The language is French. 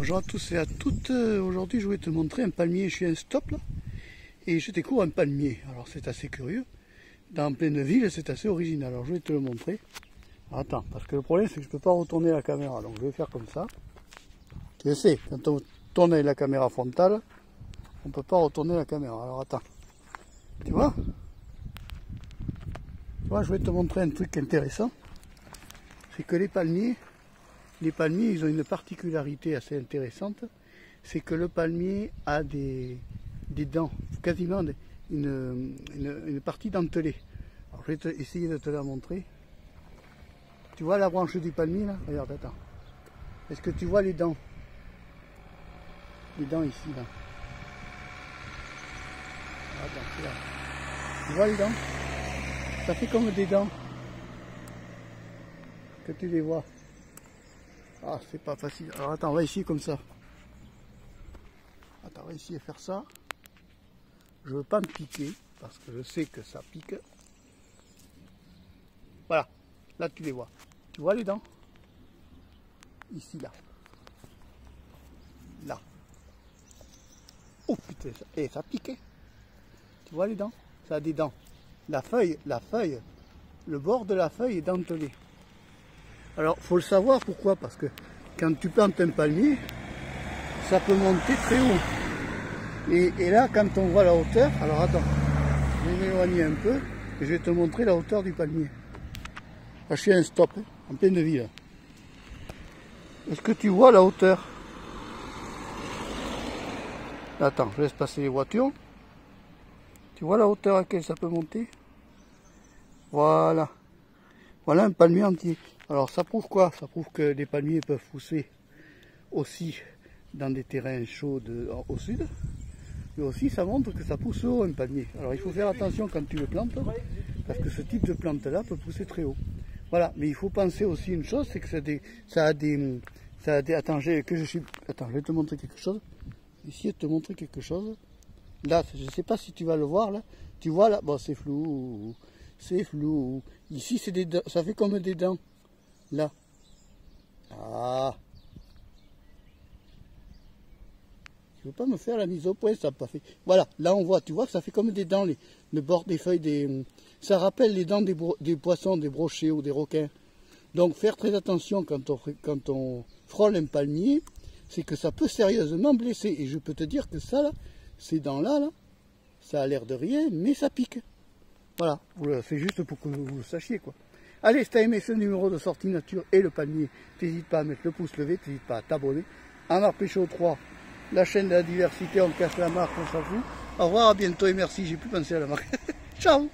Bonjour à tous et à toutes. Aujourd'hui, je voulais te montrer un palmier. Je suis un stop là et je découvre un palmier. Alors, c'est assez curieux. Dans pleine ville, c'est assez original. Alors, je vais te le montrer. Alors, attends, parce que le problème, c'est que je ne peux pas retourner la caméra. Donc, je vais faire comme ça. Tu le sais, quand on tourne avec la caméra frontale, on ne peut pas retourner la caméra. Alors, attends. Tu vois? Je vais te montrer un truc intéressant. C'est que les palmiers, ils ont une particularité assez intéressante, c'est que le palmier a des dents, quasiment une partie dentelée. Alors je vais essayer de te la montrer. Tu vois la branche du palmier là? Regarde, attends. Est-ce que tu vois les dents? Les dents ici là. Attends, là. Tu vois les dents? Ça fait comme des dents. Que tu les vois. Ah, c'est pas facile. Alors attends, on va essayer comme ça. Attends, on va essayer de faire ça. Je veux pas me piquer, parce que je sais que ça pique. Voilà, là tu les vois. Tu vois les dents? Ici, là. Là. Oh putain, ça pique. Tu vois les dents? Ça a des dents. La feuille, le bord de la feuille est dentelé. Alors, faut le savoir pourquoi, parce que quand tu plantes un palmier, ça peut monter très haut. Et là, quand on voit la hauteur, alors attends, je vais m'éloigner un peu et je vais te montrer la hauteur du palmier. Là, je suis à un stop, hein, en pleine ville. Est-ce que tu vois la hauteur? Attends, je laisse passer les voitures. Tu vois la hauteur à laquelle ça peut monter? Voilà. Voilà un palmier entier. Alors ça prouve quoi? Ça prouve que les palmiers peuvent pousser aussi dans des terrains chauds au sud. Et aussi ça montre que ça pousse haut un palmier. Alors il faut faire attention quand tu le plantes, parce que ce type de plante là peut pousser très haut. Voilà, mais il faut penser aussi une chose, c'est que ça a des... Attends, je vais te montrer quelque chose. Essayer de te montrer quelque chose. Là, je ne sais pas si tu vas le voir là. Tu vois là, bon c'est flou. C'est flou. Ici, c'est des dents. Ça fait comme des dents. Là. Ah. Je veux pas me faire la mise au point, ça n'a pas fait. Voilà, là on voit, tu vois que ça fait comme des dents, le bord des feuilles des... Ça rappelle les dents des poissons, des brochets ou des requins. Donc faire très attention quand on frôle un palmier, c'est que ça peut sérieusement blesser. Et je peux te dire que ça, là, ces dents-là, là, ça a l'air de rien, mais ça pique. Voilà, c'est juste pour que vous le sachiez quoi. Allez, si tu as aimé ce numéro de Sortie Nature et le palmier, n'hésite pas à mettre le pouce levé, n'hésite pas à t'abonner. Amar Pécho 3, la chaîne de la diversité, on casse la marque, on s'en fout. Au revoir, à bientôt et merci, j'ai plus pensé à la marque. Ciao.